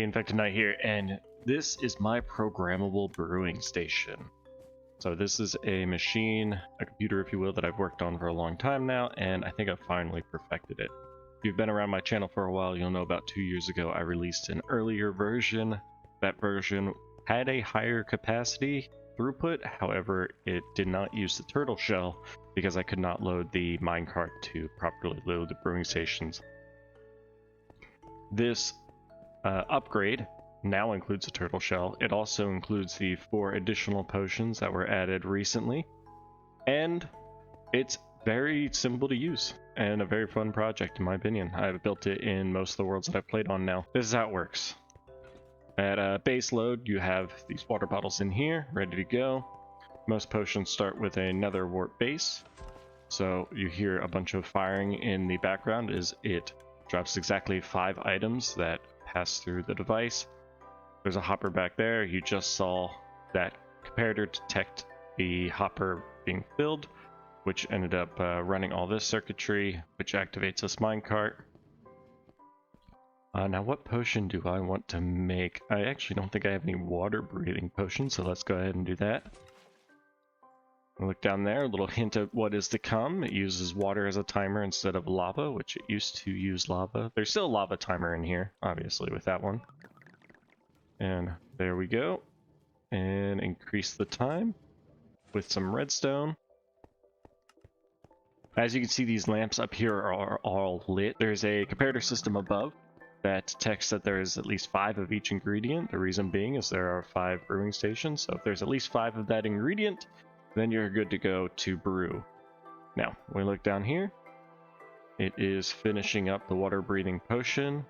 Hey, Infected Knight here, and this is my programmable brewing station. So this is a machine, a computer if you will, that I've worked on for a long time now, and I think I've finally perfected it. If you've been around my channel for a while, you'll know about 2 years ago I released an earlier version. That version had a higher capacity throughput, however it did not use the turtle shell because I could not load the minecart to properly load the brewing stations. This upgrade now includes a turtle shell. It also includes the 4 additional potions that were added recently, and it's very simple to use and a very fun project in my opinion. I've built it in most of the worlds that I've played on now. This is how it works. At base load, you have these water bottles in here ready to go. Most potions start with a nether wart base, so you hear a bunch of firing in the background as it drops exactly 5 items that pass through the device. There's a hopper back there. You just saw that comparator detect the hopper being filled, which ended up running all this circuitry, which activates this minecart. Now what potion do I want to make? I actually don't think I have any water breathing potions, so let's go ahead and do that. Look down there, a little hint of what is to come. It uses water as a timer instead of lava, which it used to use lava. There's still a lava timer in here, obviously, with that one. And there we go. And increase the time with some redstone. As you can see, these lamps up here are all lit. There's a comparator system above that detects that there is at least 5 of each ingredient. The reason being is there are 5 brewing stations, so if there's at least 5 of that ingredient, then you're good to go to brew. Now, we look down here. It is finishing up the water breathing potion.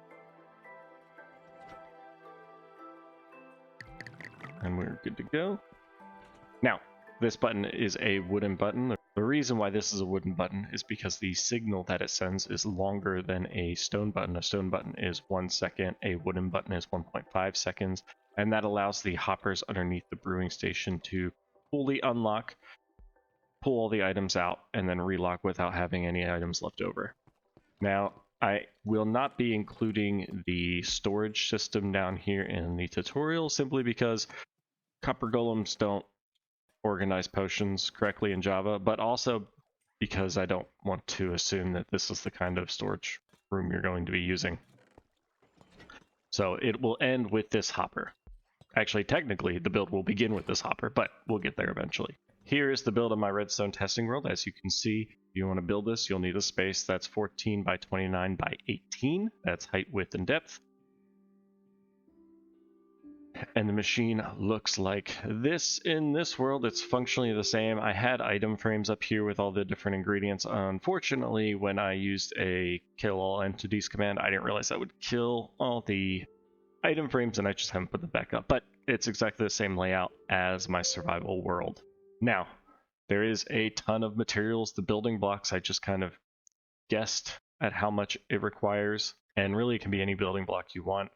And we're good to go. Now, this button is a wooden button. The reason why this is a wooden button is because the signal that it sends is longer than a stone button. A stone button is 1 second, a wooden button is 1.5 seconds, and that allows the hoppers underneath the brewing station to fully unlock, pull all the items out, and then relock without having any items left over. Now, I will not be including the storage system down here in the tutorial simply because copper golems don't organize potions correctly in Java, but also because I don't want to assume that this is the kind of storage room you're going to be using. So it will end with this hopper. Actually, technically, the build will begin with this hopper, but we'll get there eventually. Here is the build of my redstone testing world. As you can see, if you want to build this, you'll need a space that's 14 by 29 by 18. That's height, width, and depth. And the machine looks like this in this world. It's functionally the same. I had item frames up here with all the different ingredients. Unfortunately, when I used a kill all entities command, I didn't realize that would kill all the item frames, and I just haven't put them back up, but it's exactly the same layout as my survival world. Now, there is a ton of materials. The building blocks, I just kind of guessed at how much it requires, and really it can be any building block you want.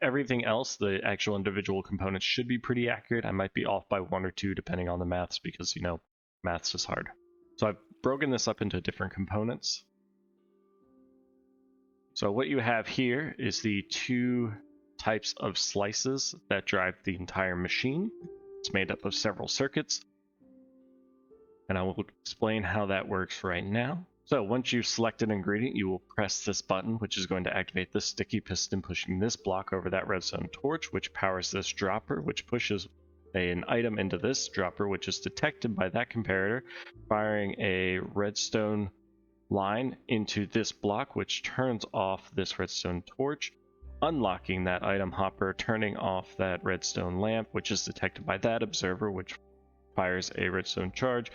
Everything else, the actual individual components should be pretty accurate. I might be off by 1 or 2 depending on the maths because, you know, maths is hard. So I've broken this up into different components. So what you have here is the 2 types of slices that drive the entire machine. It's made up of several circuits, and I will explain how that works right now. So once you've selected an ingredient, you will press this button, which is going to activate this sticky piston pushing this block over that redstone torch, which powers this dropper, which pushes an item into this dropper, which is detected by that comparator, firing a redstone line into this block, which turns off this redstone torch, unlocking that item hopper, turning off that redstone lamp, which is detected by that observer, which fires a redstone charge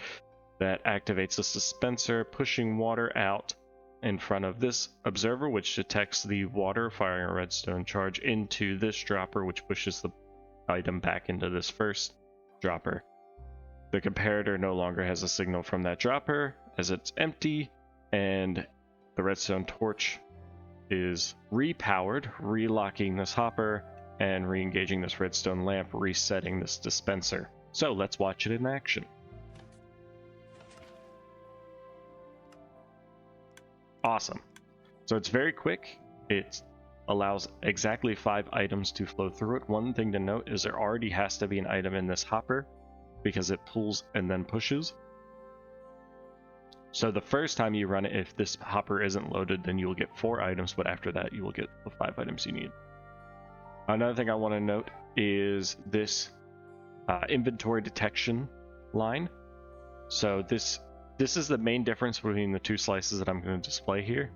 that activates the dispenser, pushing water out in front of this observer, which detects the water, firing a redstone charge into this dropper, which pushes the item back into this first dropper. The comparator no longer has a signal from that dropper as it's empty, and the redstone torch is repowered, relocking this hopper and re-engaging this redstone lamp, resetting this dispenser. So let's watch it in action. Awesome. So it's very quick. It's allows exactly 5 items to flow through it. One thing to note is there already has to be an item in this hopper because it pulls and then pushes. So the first time you run it, if this hopper isn't loaded, then you will get 4 items, but after that you will get the 5 items you need. Another thing I want to note is this inventory detection line. So this is the main difference between the 2 slices that I'm going to display here.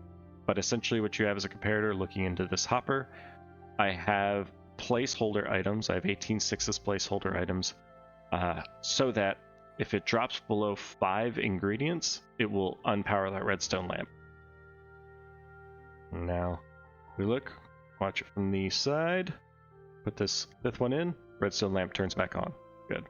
But essentially what you have is a comparator looking into this hopper. I have placeholder items. I have 18 sixes placeholder items so that if it drops below 5 ingredients, it will unpower that redstone lamp. Now we look, watch it from the side, put this 5th one in, redstone lamp turns back on. Good.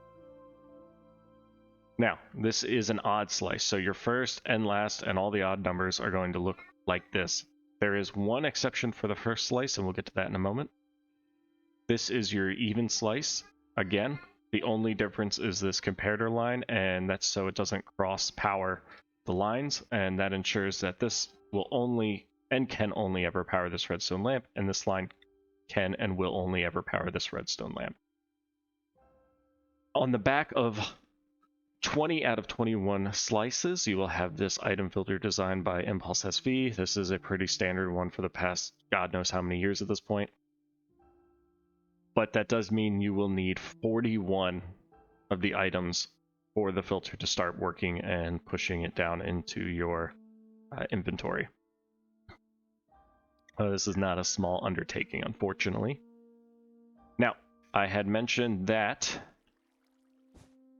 Now, this is an odd slice, so your first and last and all the odd numbers are going to look like this. There is one exception for the first slice, and we'll get to that in a moment. This is your even slice. Again, the only difference is this comparator line, and that's so it doesn't cross power the lines, and that ensures that this will only and can only ever power this redstone lamp, and this line can and will only ever power this redstone lamp. On the back of 20 out of 21 slices, you will have this item filter designed by Impulsesv. This is a pretty standard one for the past God knows how many years at this point. But that does mean you will need 41 of the items for the filter to start working and pushing it down into your inventory. This is not a small undertaking, unfortunately. Now, I had mentioned that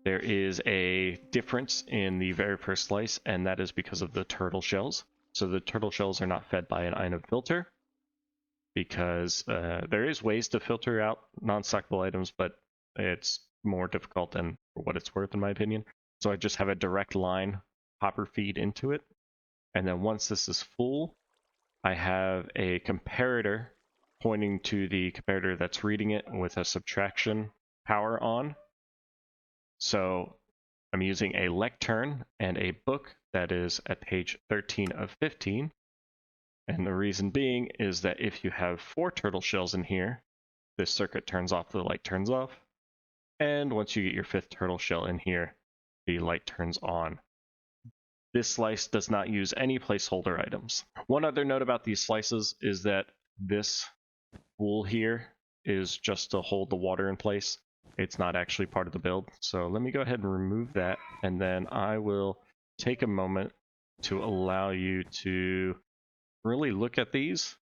there is a difference in the very first slice, and that is because of the turtle shells. So the turtle shells are not fed by an item filter, because there is ways to filter out non-stackable items, but it's more difficult than for what it's worth, in my opinion. So I just have a direct line hopper feed into it, and then once this is full, I have a comparator pointing to the comparator that's reading it with a subtraction power on. So I'm using a lectern and a book that is at page 13 of 15. And the reason being is that if you have 4 turtle shells in here, this circuit turns off, the light turns off. And once you get your 5th turtle shell in here, the light turns on. This slice does not use any placeholder items. One other note about these slices is that this spool here is just to hold the water in place. It's not actually part of the build. So let me go ahead and remove that, and then I will take a moment to allow you to really look at these.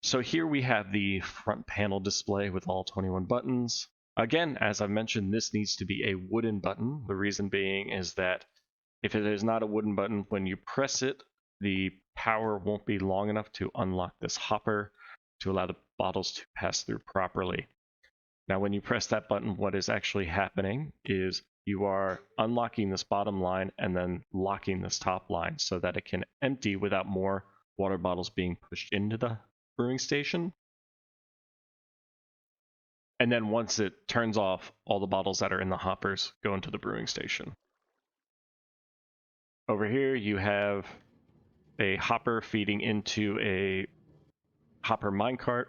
So here we have the front panel display with all 21 buttons. Again, as I mentioned, this needs to be a wooden button. The reason being is that if it is not a wooden button, when you press it, the power won't be long enough to unlock this hopper to allow the bottles to pass through properly. Now, when you press that button, what is actually happening is you are unlocking this bottom line and then locking this top line so that it can empty without more water bottles being pushed into the brewing station. And then once it turns off, all the bottles that are in the hoppers go into the brewing station. Over here, you have a hopper feeding into a hopper minecart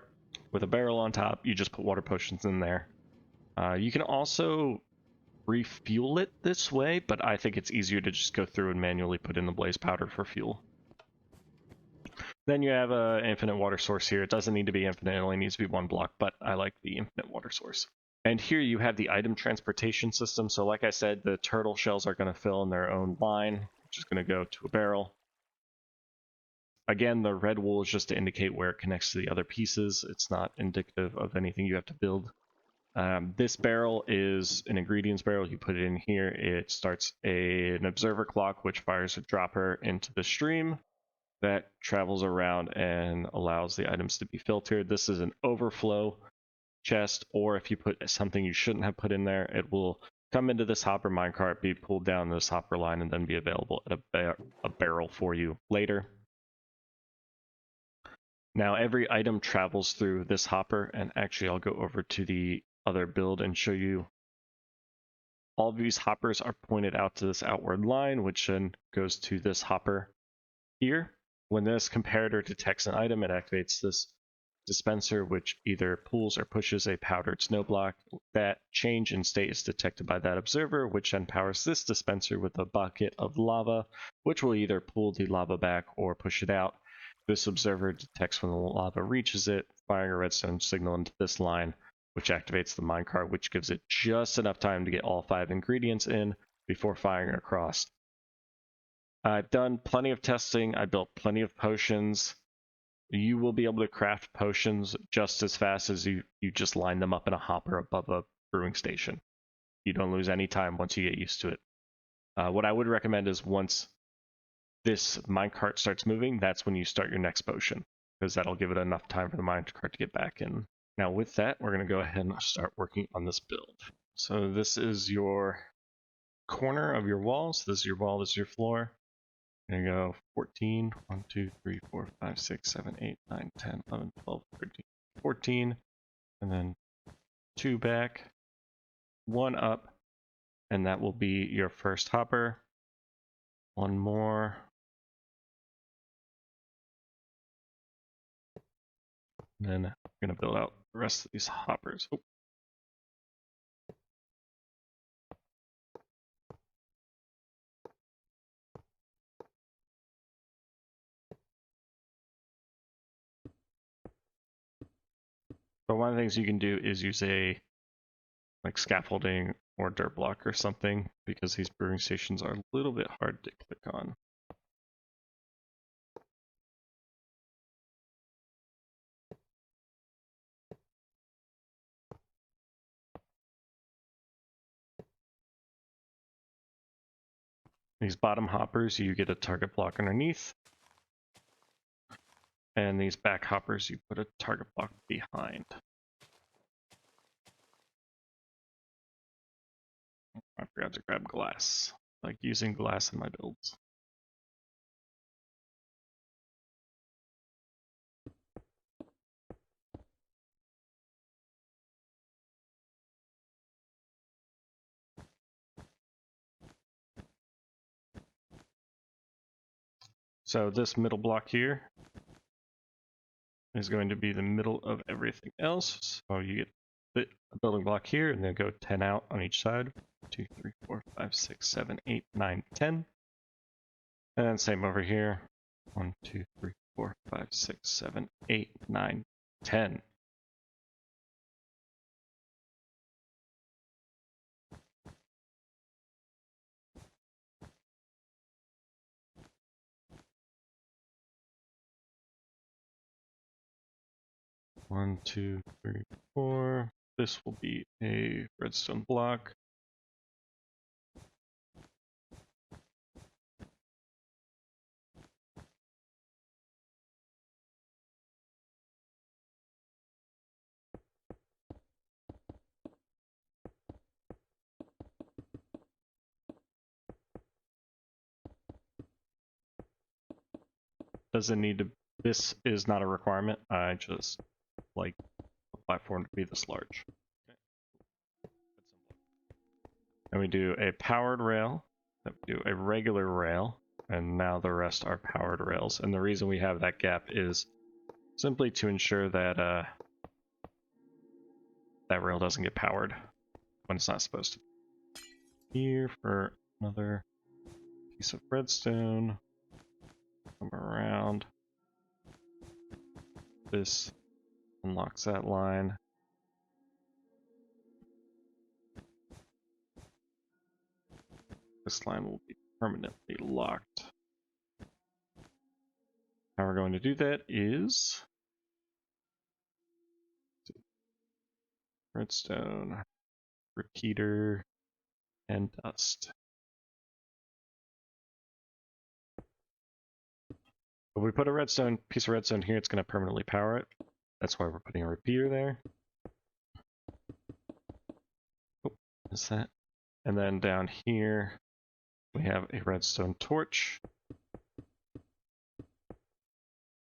with a barrel on top. You just put water potions in there. You can also refuel it this way, but I think it's easier to just go through and manually put in the blaze powder for fuel. Then you have an infinite water source here. It doesn't need to be infinite, it only needs to be 1 block, but I like the infinite water source. And here you have the item transportation system. So like I said, the turtle shells are going to fill in their own line, which is going to go to a barrel. Again, the red wool is just to indicate where it connects to the other pieces. It's not indicative of anything you have to build. This barrel is an ingredients barrel. You put it in here, it starts an observer clock, which fires a dropper into the stream that travels around and allows the items to be filtered. This is an overflow chest, or if you put something you shouldn't have put in there, it will come into this hopper minecart, be pulled down this hopper line, and then be available at a barrel for you later. Now every item travels through this hopper, and actually I'll go over to the other build and show you. All of these hoppers are pointed out to this outward line, which then goes to this hopper here. When this comparator detects an item, it activates this dispenser, which either pulls or pushes a powdered snow block. That change in state is detected by that observer, which then powers this dispenser with a bucket of lava, which will either pull the lava back or push it out. This observer detects when the lava reaches it, firing a redstone signal into this line, which activates the minecart, which gives it just enough time to get all 5 ingredients in before firing across. I've done plenty of testing. I built plenty of potions. You will be able to craft potions just as fast as you just line them up in a hopper above a brewing station. You don't lose any time once you get used to it. What I would recommend is once this minecart starts moving, that's when you start your next potion, because that'll give it enough time for the minecart to get back in. Now with that, we're going to go ahead and start working on this build. So this is your corner of your wall. So this is your wall, this is your floor. There you go, 14, 1, 2, 3, 4, 5, 6, 7, 8, 9, 10, 11, 12, 13, 14, and then 2 back, 1 up, and that will be your first hopper. 1 more. And then I'm going to build out the rest of these hoppers. Oh. But one of the things you can do is use a like scaffolding or dirt block or something, because these brewing stations are a little bit hard to click on. These bottom hoppers, you get a target block underneath. And these back hoppers, you put a target block behind. I forgot to grab glass. I like using glass in my builds. So this middle block here is going to be the middle of everything else. So you get a building block here, and then go 10 out on each side. 2, 3, 4, 5, 6, 7, 8, 9, 10. And then same over here. 1, 2, 3, 4, 5, 6, 7, 8, 9, 10. One, 2, 3, 4. This will be a redstone block. Doesn't need to, this is not a requirement. I just like the platform to be this large. Okay. And we do a powered rail, then we do a regular rail, and now the rest are powered rails. And the reason we have that gap is simply to ensure that that rail doesn't get powered when it's not supposed to. Here for another piece of redstone. Come around. This unlocks that line. This line will be permanently locked. How we're going to do that is redstone, repeater, and dust. If we put a redstone piece of redstone here, it's going to permanently power it. That's why we're putting a repeater there. Oh, is that? And then down here, we have a redstone torch.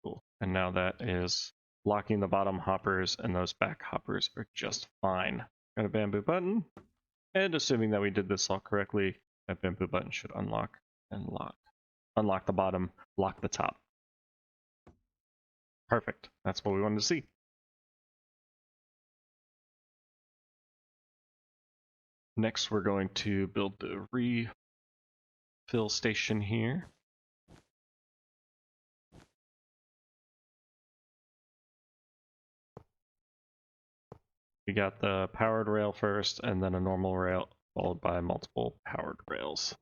Cool. and now that is blocking the bottom hoppers, and those back hoppers are just fine. Got a bamboo button, and assuming that we did this all correctly, that bamboo button should unlock and lock. Unlock the bottom, lock the top. Perfect. That's what we wanted to see. Next, we're going to build the refill station here. We got the powered rail first, and then a normal rail, followed by multiple powered rails.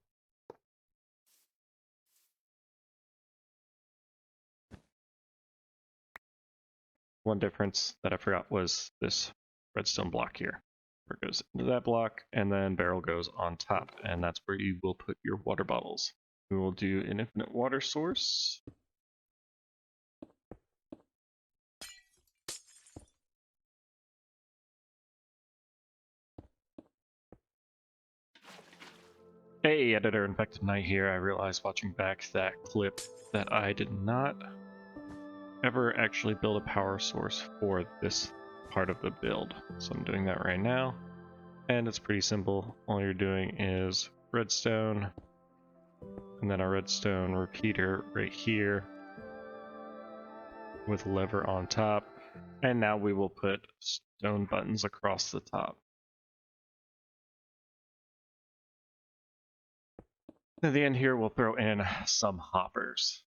One difference that I forgot was this redstone block here. Where it goes into that block, and then barrel goes on top, and that's where you will put your water bottles. We will do an infinite water source. Hey, editor infected night here. I realized watching back that clip that I did not ever actually build a power source for this part of the build. So I'm doing that right now. And it's pretty simple. All you're doing is redstone, and then a redstone repeater right here with a lever on top. And now we will put stone buttons across the top. At the end here, we'll throw in some hoppers.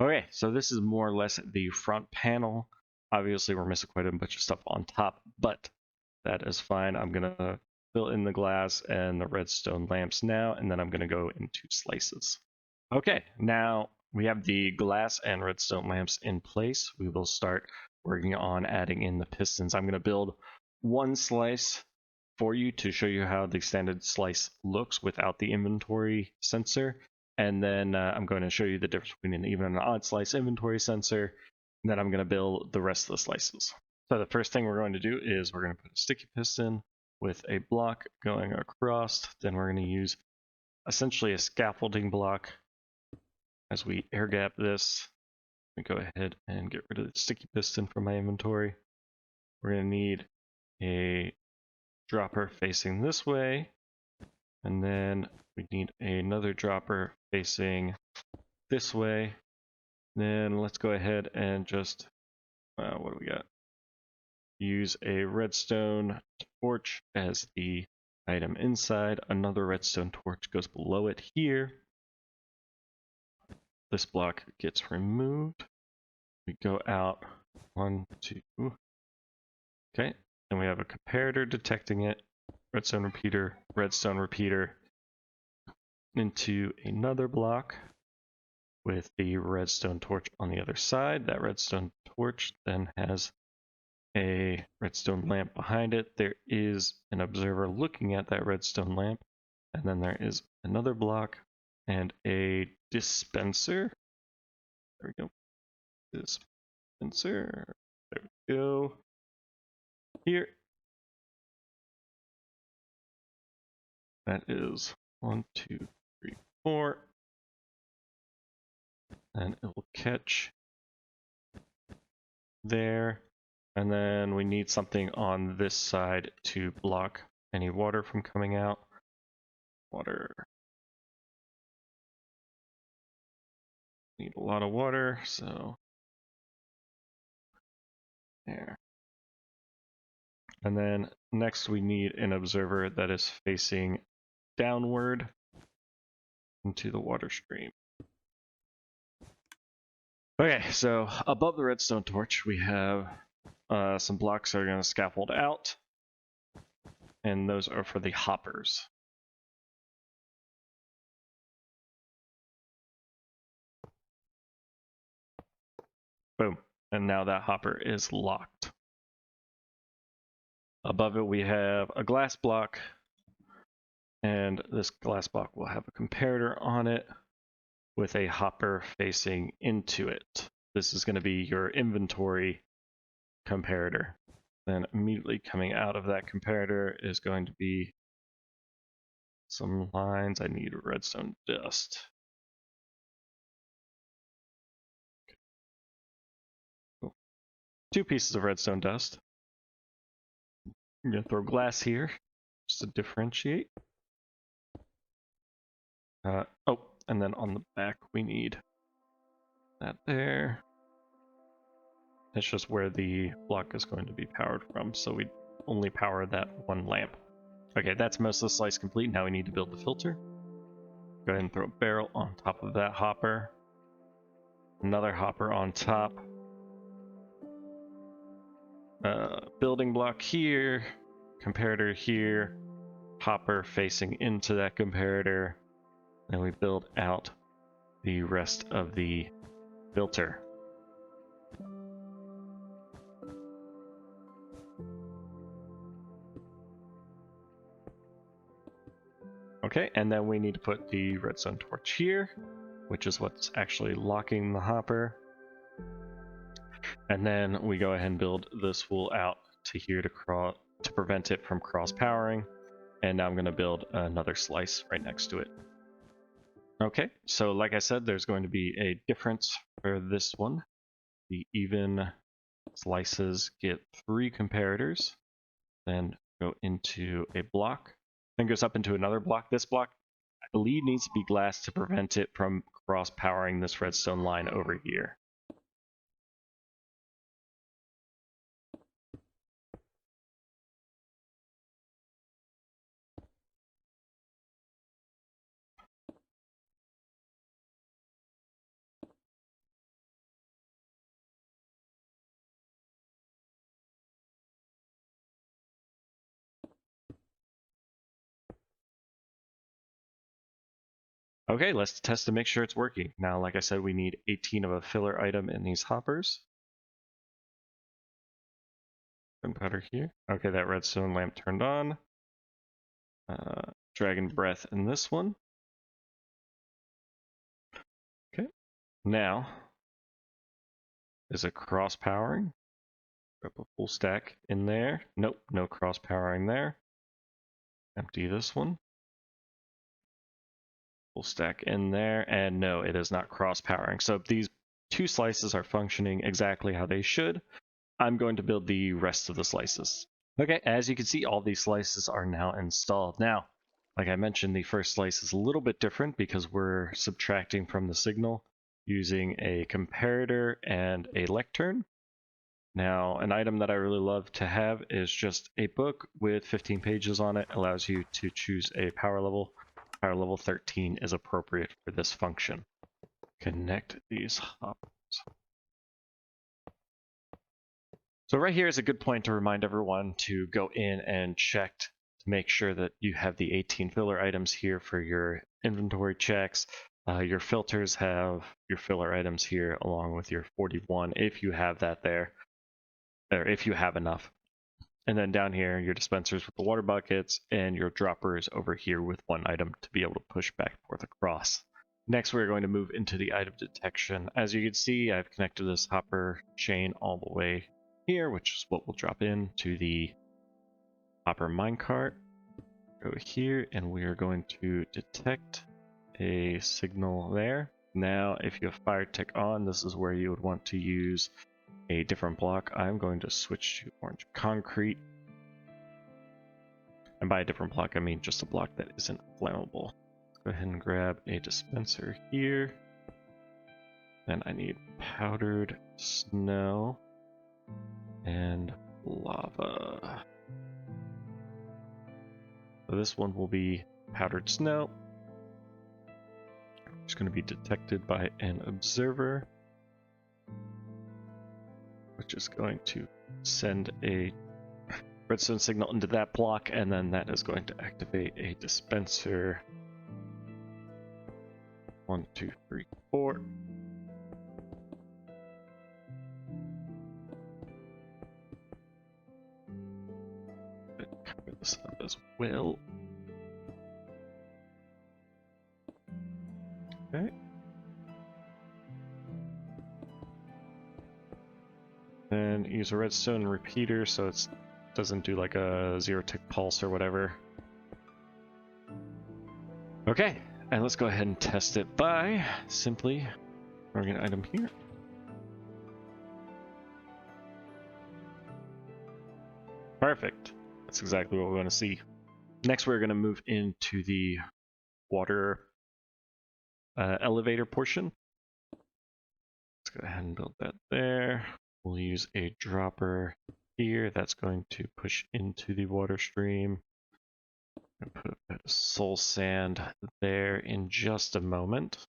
Okay, so this is more or less the front panel. Obviously, we're missing quite a bunch of stuff on top, but that is fine. I'm going to fill in the glass and the redstone lamps now, and then I'm going to go into slices. Okay, now we have the glass and redstone lamps in place. We will start working on adding in the pistons. I'm going to build one slice for you to show you how the standard slice looks without the inventory sensor. And then I'm going to show you the difference between an even and an odd slice inventory sensor. And then I'm going to build the rest of the slices. So the first thing we're going to do is we're going to put a sticky piston with a block going across. Then we're going to use essentially a scaffolding block. As we air gap this, we go ahead and get rid of the sticky piston from my inventory. We're going to need a dropper facing this way, and then we need another dropper facing this way. Then let's go ahead and just, what do we got? Use a redstone torch as the item inside. Another redstone torch goes below it here. This block gets removed. We go out 1, 2. Okay, and we have a comparator detecting it. Redstone repeater into another block with the redstone torch on the other side. That redstone torch then has a redstone lamp behind it. There is an observer looking at that redstone lamp, and then there is another block and a dispenser. There we go. Dispenser. There we go. Here. That is 1, 2, 3, 4. And it will catch there. And then we need something on this side to block any water from coming out. Water. Need a lot of water, so there. And then next we need an observer that is facing downward into the water stream. Okay, so above the redstone torch we have some blocks that are going to scaffold out, and those are for the hoppers. Boom, and now that hopper is locked. Above it we have a glass block, and this glass block will have a comparator on it with a hopper facing into it. This is going to be your inventory comparator. Then immediately coming out of that comparator is going to be some lines. I need redstone dust. 2 pieces of redstone dust. I'm going to throw glass here just to differentiate. Oh, and then on the back we need that there. That's just where the block is going to be powered from, so we only power that one lamp. Okay, that's most of the slice complete. Now we need to build the filter. Go ahead and throw a barrel on top of that hopper. Another hopper on top. Building block here. Comparator here. Hopper facing into that comparator. Then we build out the rest of the filter. Okay, and then we need to put the redstone torch here, which is what's actually locking the hopper. And then we go ahead and build this wool out to here to prevent it from cross powering. And now I'm going to build another slice right next to it. Okay, so like I said, there's going to be a difference for this one. The even slices get 3 comparators, then go into a block, then goes up into another block. This block, I believe, needs to be glass to prevent it from cross-powering this redstone line over here. Okay, let's test to make sure it's working. Now, like I said, we need 18 of a filler item in these hoppers. Gunpowder here. Okay, that redstone lamp turned on. Dragon breath in this one. Okay, now is it cross powering? Grab a full stack in there. Nope, no cross powering there. Empty this one. Full stack in there, and no, it is not cross powering. So these 2 slices are functioning exactly how they should. I'm going to build the rest of the slices. Okay, as you can see, all these slices are now installed. Now, like I mentioned, the first slice is a little bit different because we're subtracting from the signal using a comparator and a lectern. Now, an item that I really love to have is just a book with 15 pages on it. Allows you to choose a power level. Power level 13 is appropriate for this function. Connect these hoppers. So right here is a good point to remind everyone to go in and check to make sure that you have the 18 filler items here for your inventory checks. Your filters have your filler items here along with your 41 if you have that there, or if you have enough. And then down here, your dispensers with the water buckets and your droppers over here with 1 item to be able to push back and forth across. Next, we're going to move into the item detection. As you can see, I've connected this hopper chain all the way here, which is what will drop in to the hopper minecart. Go here, and we are going to detect a signal there. Now, if you have firetick on, this is where you would want to use a different block. I'm going to switch to orange concrete. And by a different block, I mean just a block that isn't flammable. Go ahead and grab a dispenser here. Then I need powdered snow and lava. So this one will be powdered snow. It's going to be detected by an observer, which is going to send a redstone signal into that block, and then that is going to activate a dispenser. 1, 2, 3, 4. Cover this up as well. Okay. Then use a redstone repeater so it doesn't do like a 0-tick pulse or whatever. Okay, and let's go ahead and test it by simply throwing an item here. Perfect. That's exactly what we want to see. Next, we're going to move into the water elevator portion. Let's go ahead and build that there. We'll use a dropper here that's going to push into the water stream. I'm going to put a bit of soul sand there in just a moment.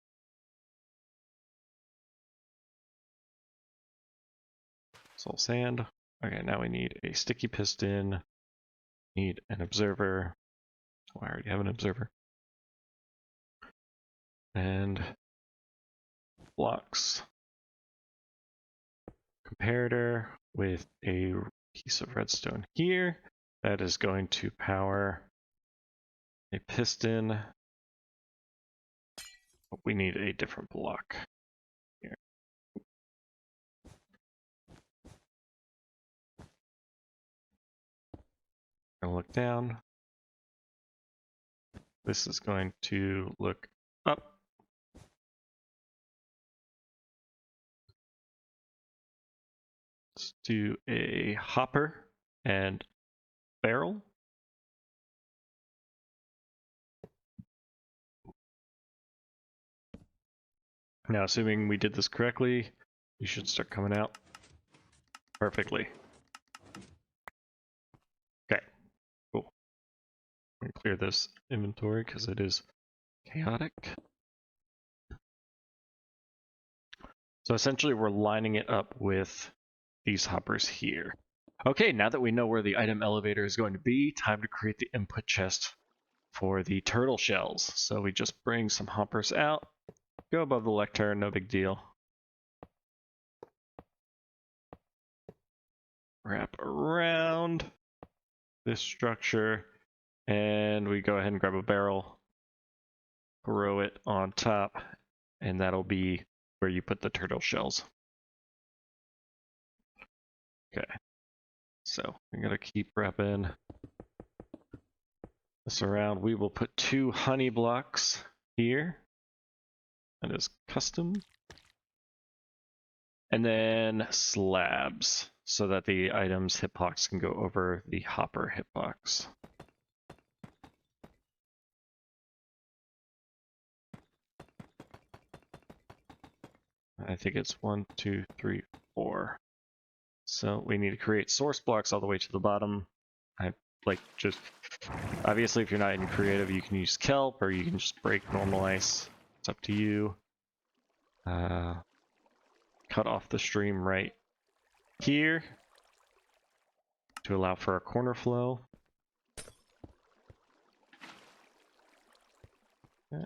Soul sand. Okay, now we need a sticky piston. Need an observer. Oh, I already have an observer. And blocks. Comparator with a piece of redstone here. That is going to power a piston. But we need a different block here. Gonna look down. This is going to look up. Let's do a hopper and barrel. Now, assuming we did this correctly, you should start coming out perfectly. Okay, cool. I'm gonna clear this inventory because it is chaotic. So essentially we're lining it up with these hoppers here. Okay, now that we know where the item elevator is going to be, time to create the input chest for the turtle shells. So we just bring some hoppers out, go above the lectern, no big deal. Wrap around this structure, and we go ahead and grab a barrel, throw it on top, and that'll be where you put the turtle shells. Okay, so I'm gonna keep wrapping this around. We will put 2 honey blocks here. That is custom. And then slabs, so that the item's hitbox can go over the hopper hitbox. I think it's 1, 2, 3, 4. So we need to create source blocks all the way to the bottom. I like just, obviously if you're not in creative, you can use kelp or you can just break normal ice. It's up to you. Cut off the stream right here to allow for a corner flow. Okay.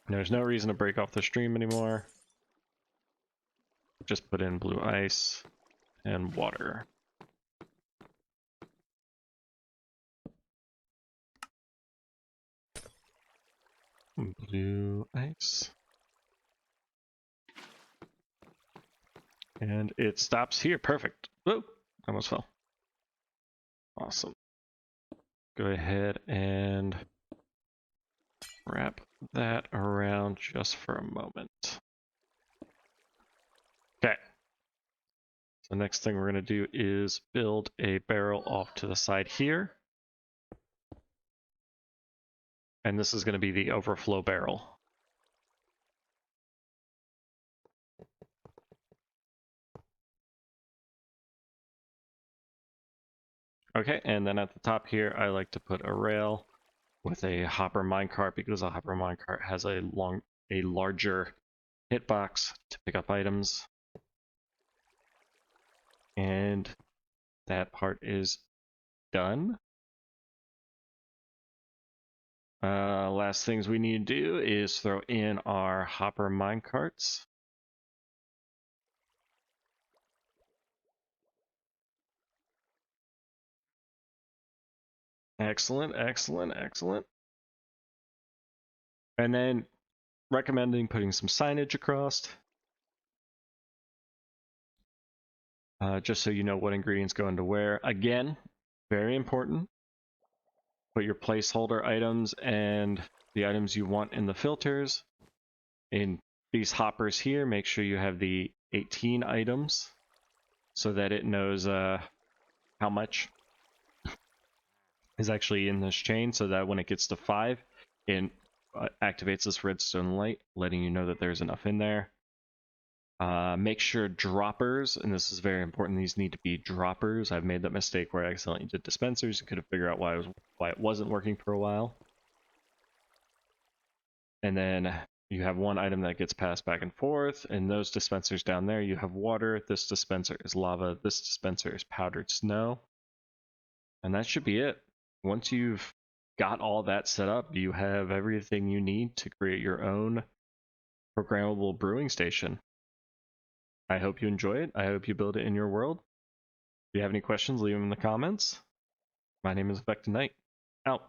There's no reason to break off the stream anymore. Just put in blue ice and water. Blue ice. And it stops here. Perfect. Whoa, I almost fell. Awesome. Go ahead and wrap that around just for a moment. Okay. So next thing we're going to do is build a barrel off to the side here. And this is going to be the overflow barrel. Okay, and then at the top here, I like to put a rail with a hopper minecart because a hopper minecart has a larger hitbox to pick up items. And that part is done. Last things we need to do is throw in our hopper minecarts. Excellent, excellent, excellent. And then recommending putting some signage across. Just so you know what ingredients go into where. Again, very important. Put your placeholder items and the items you want in the filters. In these hoppers here, make sure you have the 18 items so that it knows how much is actually in this chain, so that when it gets to 5, it activates this redstone light, letting you know that there's enough in there. Make sure droppers, and this is very important, these need to be droppers. I've made that mistake where I accidentally did dispensers and could have figured out why it wasn't working for a while. And then you have one item that gets passed back and forth, and those dispensers down there, you have water, this dispenser is lava, this dispenser is powdered snow. And that should be it. Once you've got all that set up, you have everything you need to create your own programmable brewing station. I hope you enjoy it. I hope you build it in your world. If you have any questions, leave them in the comments. My name is Vector Knight. Out.